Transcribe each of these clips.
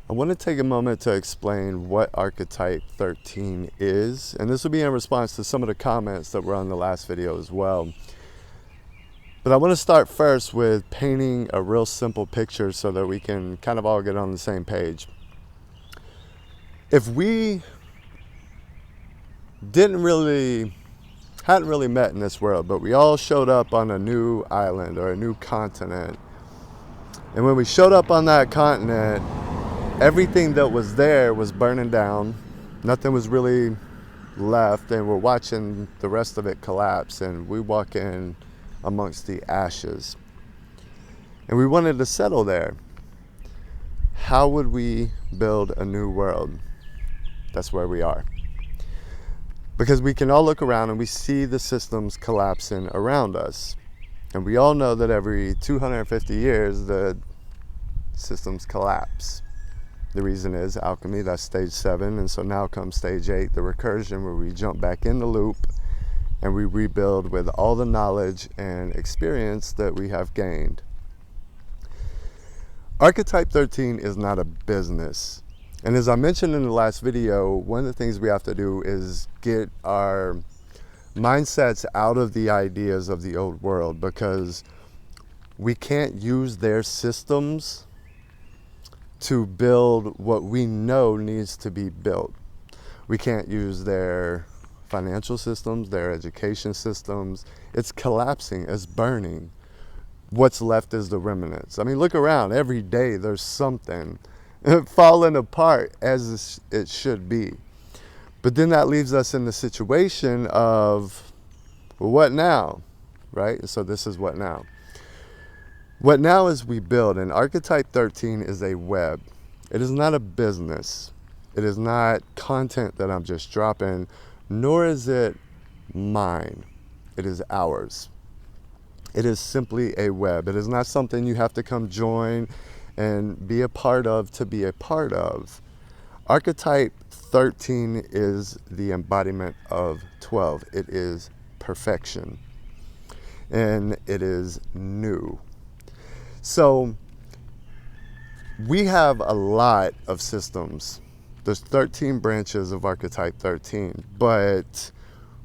I want to take a moment to explain what archetype 13 is, and this will be in response to some of the comments that were on the last video as well. But I want to start first with painting a real simple picture so that we can kind of all get on the same page. If we hadn't really met in this world, but we all showed up on a new island or a new continent, and when we showed up on that continent, everything that was there was burning down. Nothing was really left, and we're watching the rest of it collapse, and we walk in amongst the ashes. And we wanted to settle there. How would we build a new world? That's where we are. Because we can all look around and we see the systems collapsing around us. And we all know that every 250 years, the systems collapse. The reason is alchemy, that's stage 7, and so now comes stage 8, the recursion, where we jump back in the loop and we rebuild with all the knowledge and experience that we have gained. Archetype 13 is not a business. And as I mentioned in the last video, one of the things we have to do is get our mindsets out of the ideas of the old world, because we can't use their systems to build what we know needs to be built. We can't use their financial systems, their education systems. It's collapsing, it's burning. What's left is the remnants. I mean, look around. Every day there's something falling apart as it should be. But then that leaves us in the situation of, well, what now, right? So this is what now. What now is we build, and archetype 13 is a web. It is not a business. It is not content that I'm just dropping, nor is it mine. It is ours. It is simply a web. It is not something you have to come join and be a part of to be a part of. Archetype 13 is the embodiment of 12. It is perfection, and it is new. So we have a lot of systems. There's 13 branches of archetype 13, but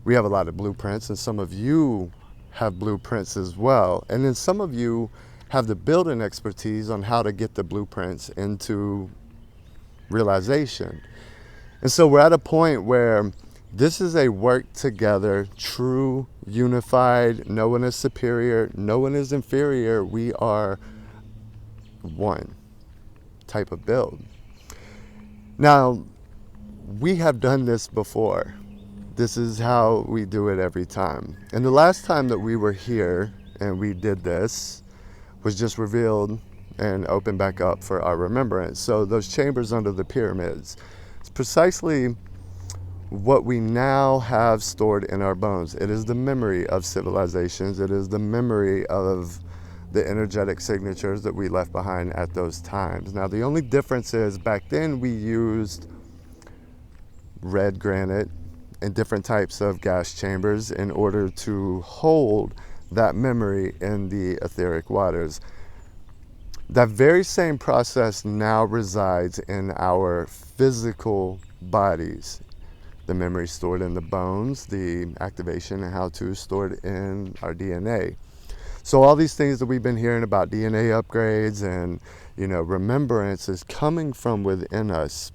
we have a lot of blueprints, and some of you have blueprints as well. And then some of you have the building expertise on how to get the blueprints into realization. And so we're at a point where this is a work together, true, unified. No one is superior, no one is inferior. We are one type of build. Now, we have done this before. This is how we do it every time. And the last time that we were here and we did this was just revealed and opened back up for our remembrance. So those chambers under the pyramids, it's precisely what we now have stored in our bones. It is the memory of civilizations. It is the memory of the energetic signatures that we left behind at those times. Now, the only difference is back then we used red granite and different types of gas chambers in order to hold that memory in the etheric waters. That very same process now resides in our physical bodies. The memory stored in the bones, the activation and how-to stored in our DNA. So all these things that we've been hearing about, DNA upgrades and, remembrance, is coming from within us.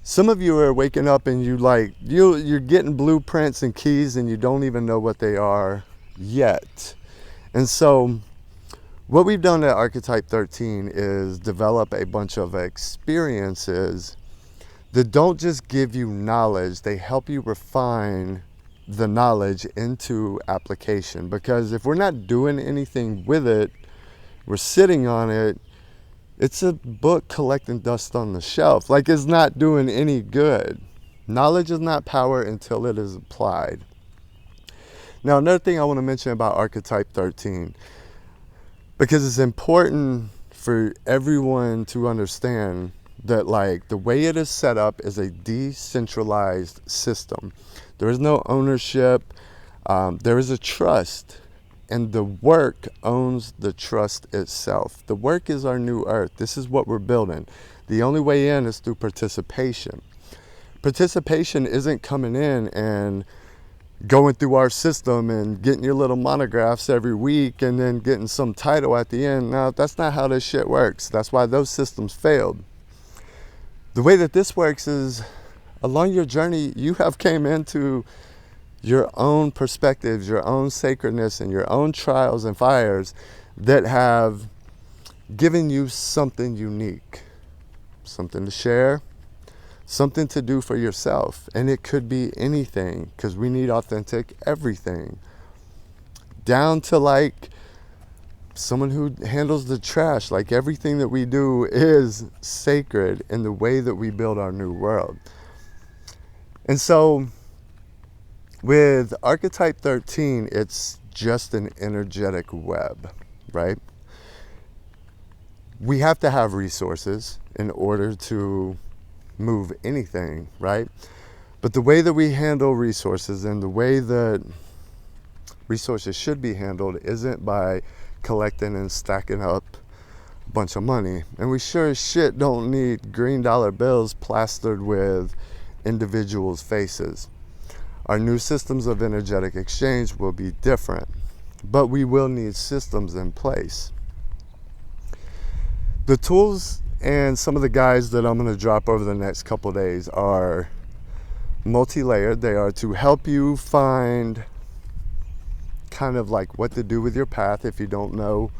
Some of you are waking up and you're getting blueprints and keys and you don't even know what they are yet. And so what we've done at Archetype 13 is develop a bunch of experiences that don't just give you knowledge, they help you refine the knowledge into application. Because if we're not doing anything with it, we're sitting on it, it's a book collecting dust on the shelf. Like, it's not doing any good. Knowledge is not power until it is applied. Now, another thing I want to mention about Archetype 13, because it's important for everyone to understand that, the way it is set up is a decentralized system. There is no ownership. There is a trust. And the work owns the trust itself. The work is our new earth. This is what we're building. The only way in is through participation. Participation isn't coming in and going through our system and getting your little monographs every week and then getting some title at the end. No, that's not how this shit works. That's why those systems failed. The way that this works is along your journey, you have came into your own perspectives, your own sacredness, and your own trials and fires that have given you something unique, something to share, something to do for yourself. And it could be anything, because we need authentic everything, down to like someone who handles the trash. Like everything that we do is sacred in the way that we build our new world. And so with archetype 13, it's just an energetic web, right? We have to have resources in order to move anything, right? But the way that we handle resources and the way that resources should be handled isn't by collecting and stacking up a bunch of money. And we sure as shit don't need green dollar bills plastered with individuals' faces. Our new systems of energetic exchange will be different, but we will need systems in place. The tools and some of the guides that I'm going to drop over the next couple days are multi-layered. They are to help you find kind of like what to do with your path. If you don't know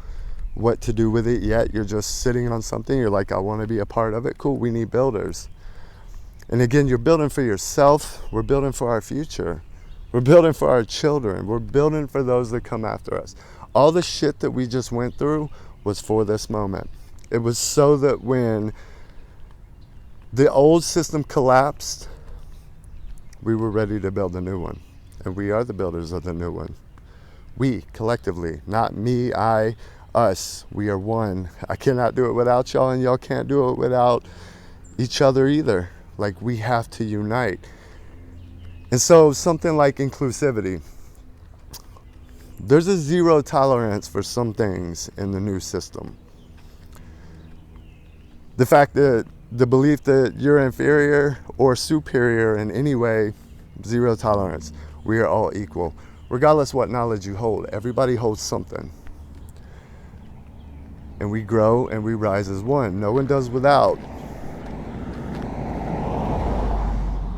what to do with it yet, you're just sitting on something, you're like, I want to be a part of it. Cool, we need builders. And again, you're building for yourself. We're building for our future. We're building for our children. We're building for those that come after us. All the shit that we just went through was for this moment. It was so that when the old system collapsed, we were ready to build a new one. And we are the builders of the new one. We, collectively, not me, I, us. We are one. I cannot do it without y'all, and y'all can't do it without each other either. Like, we have to unite. And so something like inclusivity. There's a zero tolerance for some things in the new system. The fact that the belief that you're inferior or superior in any way, zero tolerance. We are all equal. Regardless what knowledge you hold, everybody holds something. And we grow and we rise as one. No one does without.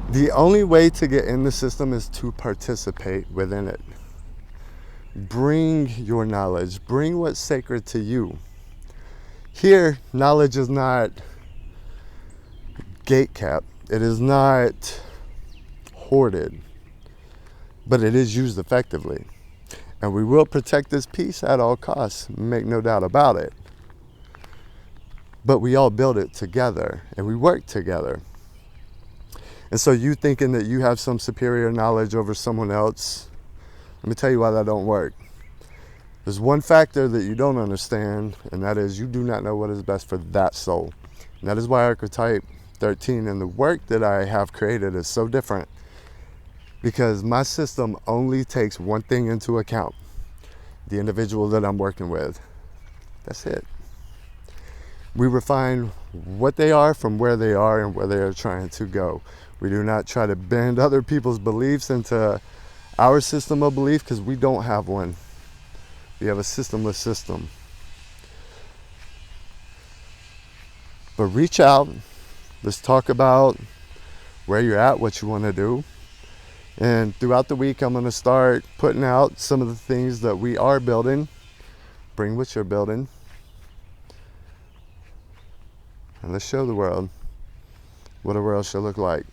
The only way to get in the system is to participate within it. Bring your knowledge. Bring what's sacred to you. Here, knowledge is not gatekept. It is not hoarded. But it is used effectively. And we will protect this peace at all costs. Make no doubt about it. But we all build it together. And we work together. And so you thinking that you have some superior knowledge over someone else, let me tell you why that don't work. There's one factor that you don't understand, and that is you do not know what is best for that soul. And that is why archetype 13 and the work that I have created is so different. Because my system only takes one thing into account. The individual that I'm working with. That's it. We refine what they are from where they are and where they are trying to go. We do not try to bend other people's beliefs into our system of belief because we don't have one. We have a systemless system. But reach out. Let's talk about where you're at, what you want to do. And throughout the week, I'm going to start putting out some of the things that we are building. Bring what you're building. And let's show the world what a world should look like.